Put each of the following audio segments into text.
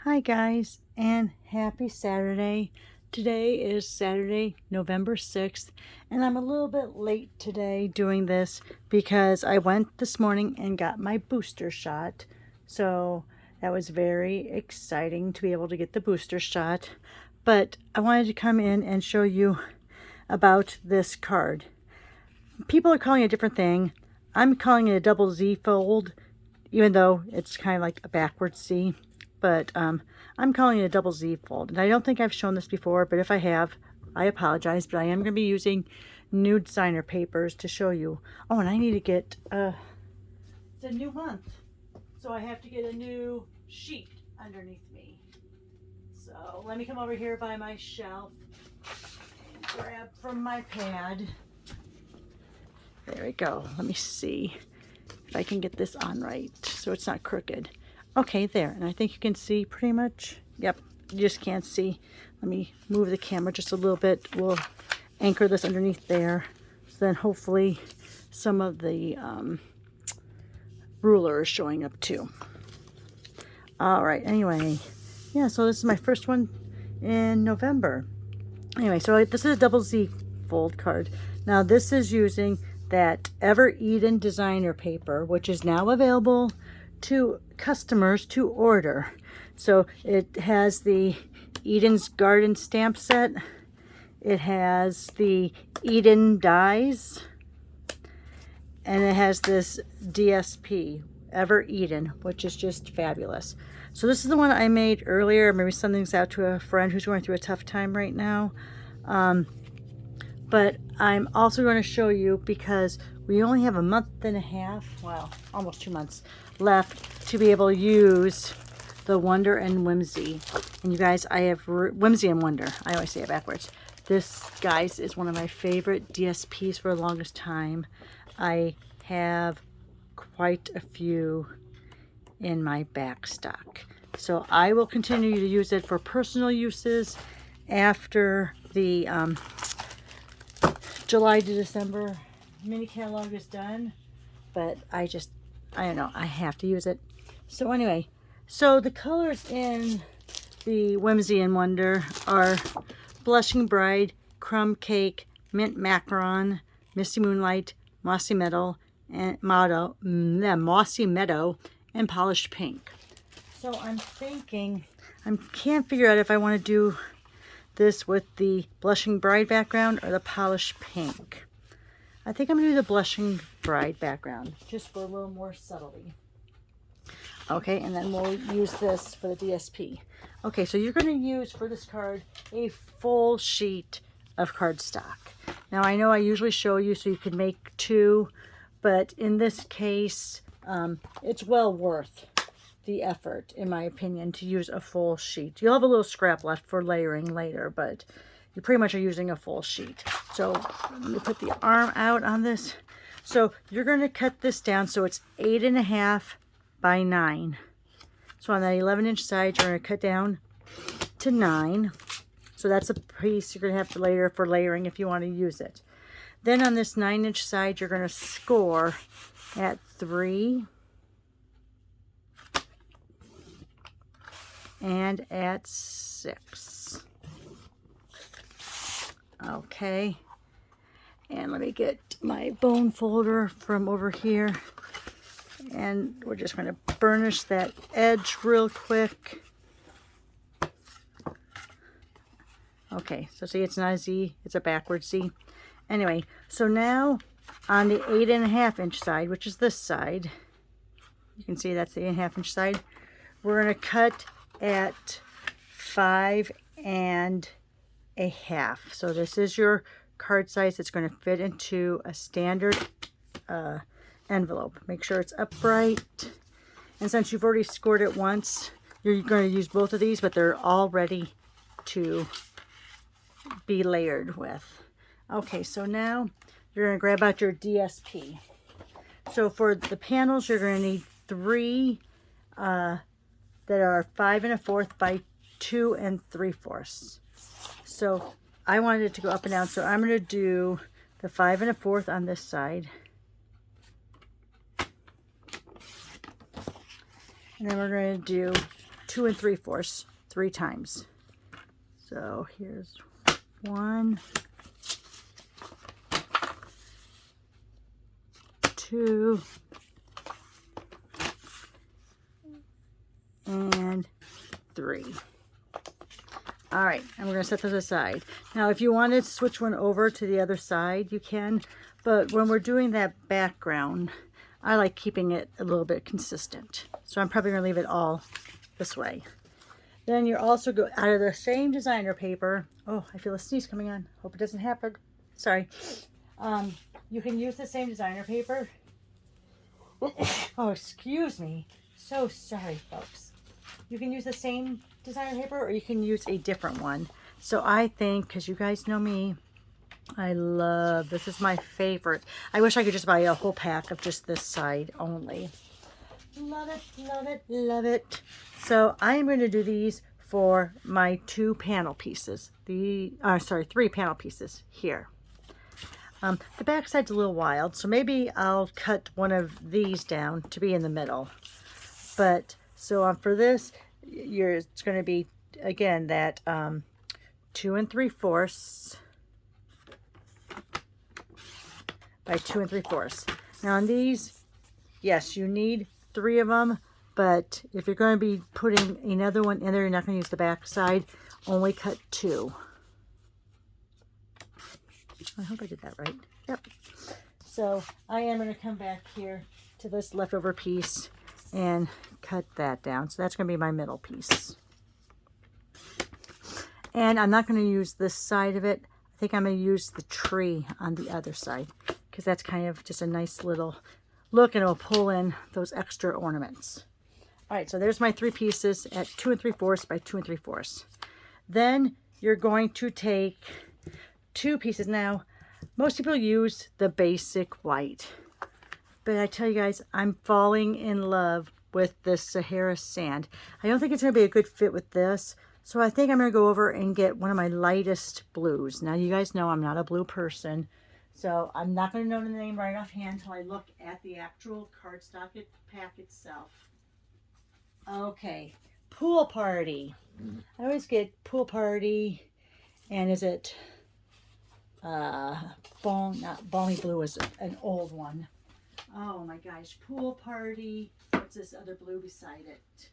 Hi guys, and happy Saturday. Today is Saturday, November 6th, and I'm a little bit late today doing this because I went this morning and got my booster shot. So that was very exciting to be able to get the booster shot. But I wanted to come in and show you about this card. People are calling it a different thing. I'm calling it a double Z fold, even though it's kind of like a backwards Z. But I'm calling it a double Z fold. And I don't think I've shown this before, but if I have, I apologize. But I am going to be using new designer papers to show you. Oh, and I need to get, it's a new month. So I have to get a new sheet underneath me. So let me come over here by my shelf and grab from my pad. There we go. Let me see if I can get this on right so it's not crooked. Okay, there. And I think you can see pretty much. Yep, you just can't see. Let me move the camera just a little bit. We'll anchor this underneath there. So then hopefully some of the ruler is showing up too. All right, anyway. Yeah, so this is my first one in November. Anyway, so this is a double Z fold card. Now this is using that Ever Eden designer paper, which is now available to customers to order. So it has the Eden's Garden stamp set. It has the Eden dies. And it has this DSP, Ever Eden, which is just fabulous. So this is the one I made earlier. Maybe something's out to a friend who's going through a tough time right now. But I'm also going to show you, because we only have a month and a half, well, almost 2 months left to be able to use the Wonder and Whimsy. And you guys, I have Whimsy and Wonder. I always say it backwards. This, guys, is one of my favorite DSPs for the longest time. I have quite a few in my back stock. So I will continue to use it for personal uses after the July to December mini catalog is done, but I don't know, I have to use it. So anyway, so the colors in the Whimsy and Wonder are Blushing Bride, Crumb Cake, Mint Macaron, Misty Moonlight, Mossy Meadow, and Mossy Meadow, and Polished Pink. So I'm thinking, I can't figure out if I want to do this with the Blushing Bride background or the Polished Pink. I think I'm going to do the Blushing Bride background, just for a little more subtlety. Okay, and then we'll use this for the DSP. Okay, so you're going to use for this card a full sheet of cardstock. Now I know I usually show you so you can make two, but in this case, it's well worth the effort, in my opinion, to use a full sheet. You'll have a little scrap left for layering later, but you pretty much are using a full sheet. So let me put the arm out on this. So you're going to cut this down so it's 8.5 by 9. So on that 11-inch side, you're going to cut down to 9. So that's a piece you're going to have for later for layering if you want to use it. Then on this 9-inch side, you're going to score at 3 and at 6. Okay, and let me get my bone folder from over here, and we're just going to burnish that edge real quick. Okay, so see, it's not a Z, it's a backwards Z. Anyway, so now on the 8.5-inch side, which is this side, you can see that's the 8.5-inch side, we're going to cut at 5 1/2. So this is your card size. It's going to fit into a standard envelope. Make sure it's upright. And since you've already scored it once, you're going to use both of these, but they're all ready to be layered with. Okay, so now you're going to grab out your DSP. So for the panels, you're going to need 3 that are 5 1/4 by 2 3/4. So I wanted it to go up and down, so I'm going to do the 5 1/4 on this side. And then we're going to do 2 3/4 3 times. So here's 1, 2, and 3. All right, and we're gonna set those aside. Now, if you want to switch one over to the other side, you can, but when we're doing that background, I like keeping it a little bit consistent. So I'm probably gonna leave it all this way. Then you're also go out of the same designer paper. Oh, I feel a sneeze coming on. Hope it doesn't happen. Sorry. You can use the same designer paper. Oh, excuse me. So sorry, folks. You can use the same designer paper or you can use a different one. So I think, because you guys know me, I love, this is my favorite. I wish I could just buy a whole pack of just this side only. Love it, love it, love it. So I am going to do these for my 2 panel pieces. 3 panel pieces here. The back side's a little wild, so maybe I'll cut one of these down to be in the middle. But so for this, it's going to be again that 2 3/4 by 2 3/4. Now on these, yes, you need 3 of them, but if you're going to be putting another one in there, you're not going to use the back side. Only cut 2. I hope I did that right. Yep. So I am going to come back here to this leftover piece and cut that down. So that's going to be my middle piece. And I'm not going to use this side of it. I think I'm going to use the tree on the other side because that's kind of just a nice little look and it'll pull in those extra ornaments. All right, so there's my 3 pieces at 2 3/4 by 2 3/4. Then you're going to take 2 pieces. Now, most people use the basic white, but I tell you guys, I'm falling in love with this Sahara sand. I don't think it's going to be a good fit with this, so I think I'm going to go over and get one of my lightest blues. Now, you guys know I'm not a blue person, so I'm not going to know the name right offhand until I look at the actual cardstock pack itself. Okay, Pool Party. I always get Pool Party, and is it not Balmy Blue is an old one. Oh my gosh, Pool Party. What's this other blue beside it?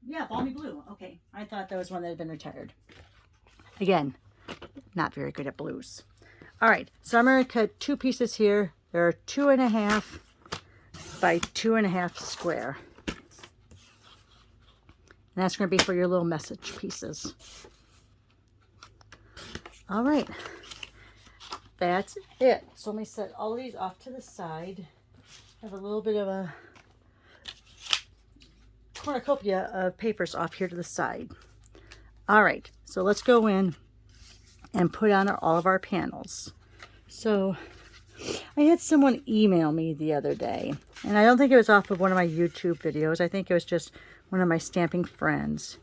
Yeah, Balmy Blue. Okay, I thought that was one that had been retired. Again, not very good at blues. All right, so I'm going to cut 2 pieces here. They're 2 1/2 by 2 1/2 square. And that's going to be for your little message pieces. All right, that's it. So let me set all these off to the side. I have a little bit of a cornucopia of papers off here to the side. All right, so let's go in and put on all of our panels. So I had someone email me the other day, and I don't think it was off of one of my YouTube videos. I think it was just one of my stamping friends.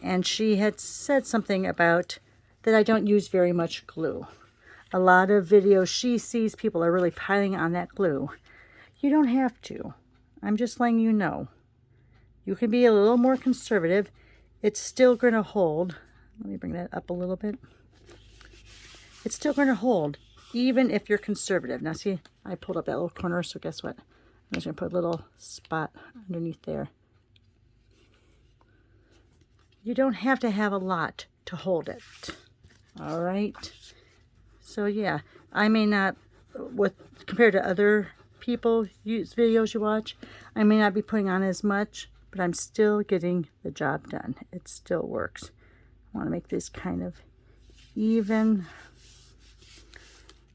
And she had said something about that I don't use very much glue. A lot of videos she sees, people are really piling on that glue. You don't have to. I'm just letting you know. You can be a little more conservative. It's still going to hold. Let me bring that up a little bit. It's still going to hold, even if you're conservative. Now see, I pulled up that little corner, so guess what? I'm just going to put a little spot underneath there. You don't have to have a lot to hold it. All right. So yeah, I may not, compared to other people videos you watch, I may not be putting on as much, but I'm still getting the job done. It still works. I want to make this kind of even.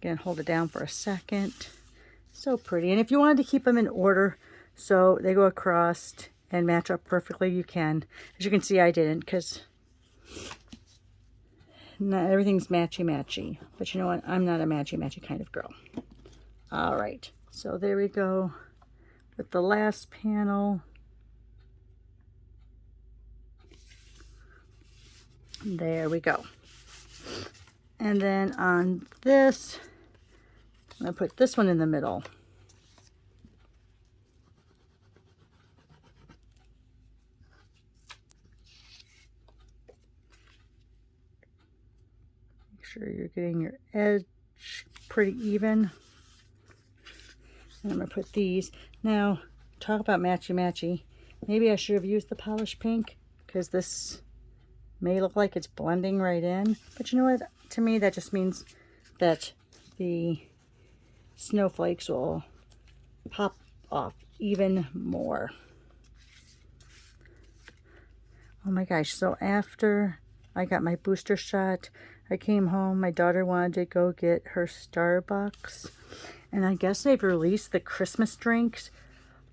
Again, hold it down for a second. So pretty. And if you wanted to keep them in order so they go across and match up perfectly, you can. As you can see, I didn't because not everything's matchy-matchy. But you know what? I'm not a matchy-matchy kind of girl. All right. So there we go with the last panel. There we go. And then on this, I'm going to put this one in the middle. sure you're getting your edge pretty even. And I'm going to put these. Now, talk about matchy-matchy. Maybe I should have used the polished pink because this may look like it's blending right in. But you know what? To me, that just means that the snowflakes will pop off even more. Oh my gosh. So after I got my booster shot, I came home. My daughter wanted to go get her Starbucks. And I guess they've released the Christmas drinks.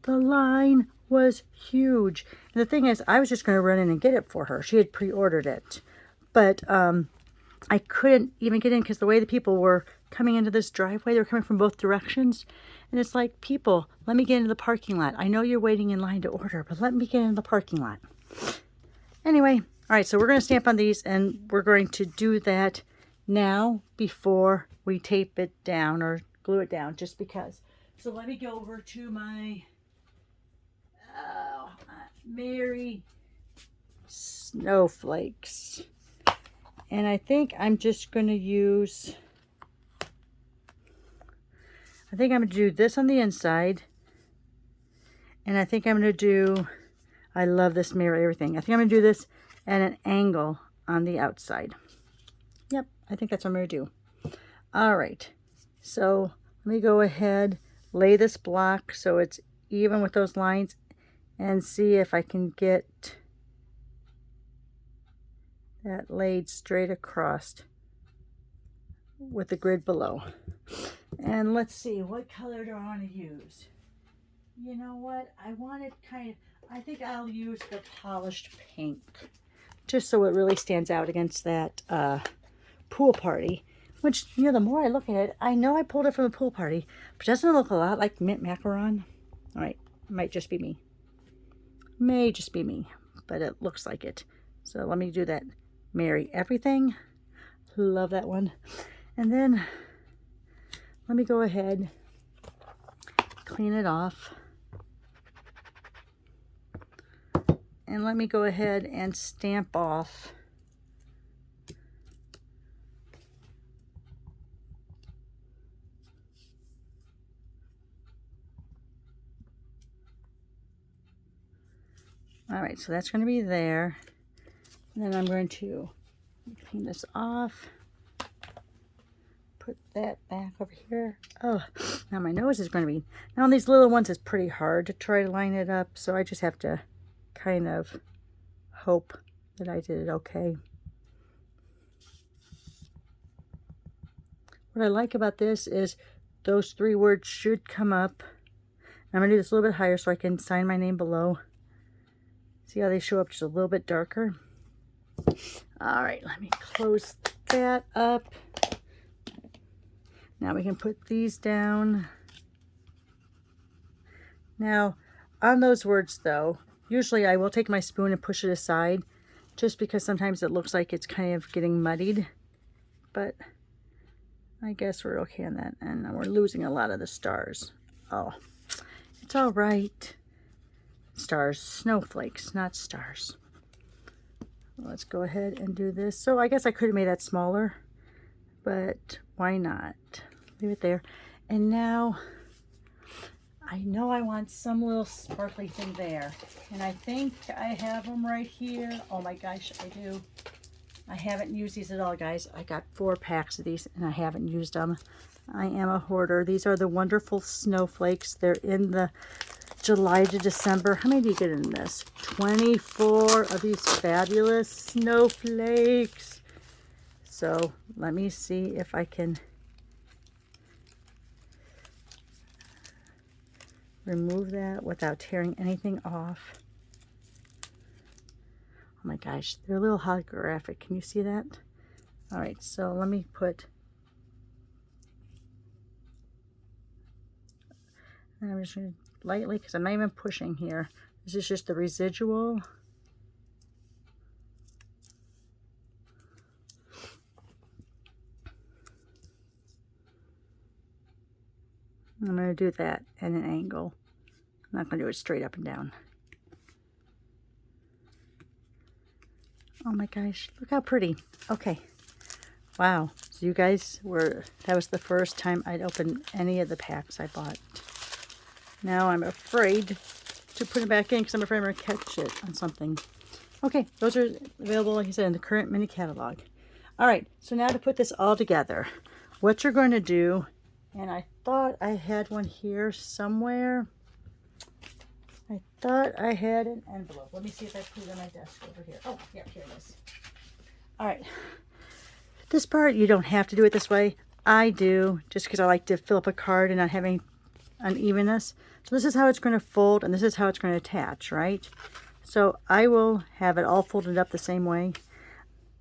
The line was huge. And the thing is, I was just going to run in and get it for her. She had pre-ordered it. But I couldn't even get in because the way the people were coming into this driveway, they were coming from both directions. And it's like, people, let me get into the parking lot. I know you're waiting in line to order, but let me get into the parking lot. Anyway, all right, so we're going to stamp on these, and we're going to do that now before we tape it down or glue it down, just because. So let me go over to my Merry Snowflakes. And I think I'm just going to use, I think I'm going to do this on the inside. And I think I'm going to do, I love this mirror, everything. I think I'm going to do this at an angle on the outside. Yep, I think that's what I'm going to do. All right, so let me go ahead, lay this block so it's even with those lines and see if I can get that laid straight across with the grid below. And let's see, what color do I want to use? You know what? I want it kind of, I think I'll use the polished pink, just so it really stands out against that pool party. Which, you know, the more I look at it, I know I pulled it from a pool party, but doesn't it look a lot like mint macaron? All right, might just be me. May just be me, but it looks like it. So let me do that. Merry Everything. Love that one. And then let me go ahead, clean it off. And let me go ahead and stamp off all right, so that's going to be there. And then I'm going to clean this off. Put that back over here. Oh, now my nose is going to be, now on these little ones it's pretty hard to try to line it up, so I just have to kind of hope that I did it okay. What I like about this is those three words should come up. I'm going to do this a little bit higher so I can sign my name below. See how they show up just a little bit darker? All right, let me close that up. Now we can put these down. Now, on those words though, usually I will take my spoon and push it aside just because sometimes it looks like it's kind of getting muddied. But I guess we're okay on that. And we're losing a lot of the stars. Oh, it's all right. Stars, snowflakes, not stars. Let's go ahead and do this. So I guess I could have made that smaller, but why not? Leave it there. And now I know I want some little sparkly thing there. And I think I have them right here. Oh my gosh, I do. I haven't used these at all, guys. I got 4 packs of these and I haven't used them. I am a hoarder. These are the wonderful snowflakes. They're in the July to December. How many do you get in this? 24 of these fabulous snowflakes. So let me see if I can remove that without tearing anything off. Oh my gosh, they're a little holographic. Can you see that? All right, so let me put, and I'm just going to lightly, because I'm not even pushing here. This is just the residual. I'm going to do that at an angle. I'm not going to do it straight up and down. Oh my gosh, look how pretty. Okay, Wow. So you guys that was the first time I'd opened any of the packs I bought. Now I'm afraid to put it back in because I'm afraid I'm going to catch it on something. Okay, those are available, like I said, in the current mini catalog. All right, so now to put this all together, what you're going to do, and I thought I had one here somewhere. I thought I had an envelope. Let me see if I put it on my desk over here. Oh, yeah, here it is. All right. This part, you don't have to do it this way. I do, just because I like to fill up a card and not having unevenness. So this is how it's going to fold, and this is how it's going to attach, right? So I will have it all folded up the same way.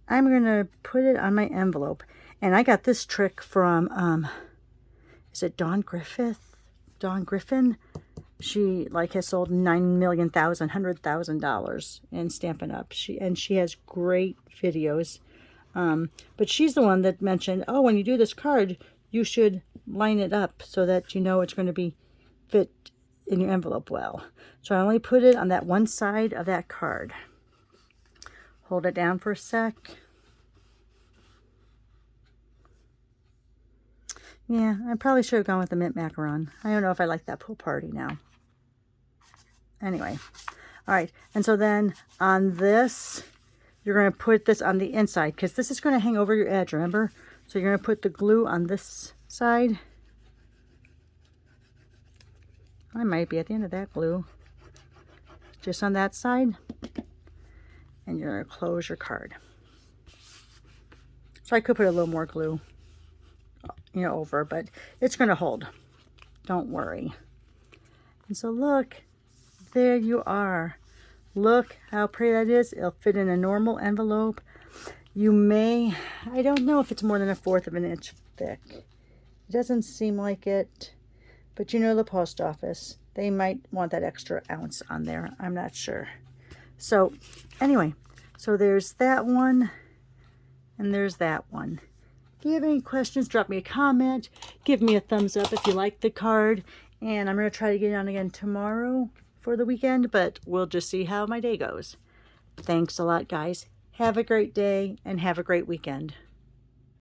I'm going to put it on my envelope. And I got this trick from, is it Dawn Griffin? She has sold $100,000 in Stampin' Up. She has great videos. But she's the one that mentioned, oh, when you do this card, you should line it up so that you know it's going to be fit in your envelope well. So I only put it on that one side of that card. Hold it down for a sec. Yeah, I probably should have gone with the mint macaron. I don't know if I like that pool party now. Anyway, all right. And so then on this, you're going to put this on the inside because this is going to hang over your edge, remember? So you're going to put the glue on this side. I might be at the end of that glue. Just on that side. And you're going to close your card. So I could put a little more glue, over, but it's going to hold. Don't worry. And so look, there you are. Look how pretty that is. It'll fit in a normal envelope. You may, I don't know if it's more than 1/4 of an inch thick. It doesn't seem like it, but the post office, they might want that extra ounce on there. I'm not sure. So anyway, so there's that one and there's that one. If you have any questions, drop me a comment. Give me a thumbs up if you like the card. And I'm going to try to get it on again tomorrow for the weekend, but we'll just see how my day goes. Thanks a lot, guys. Have a great day and have a great weekend.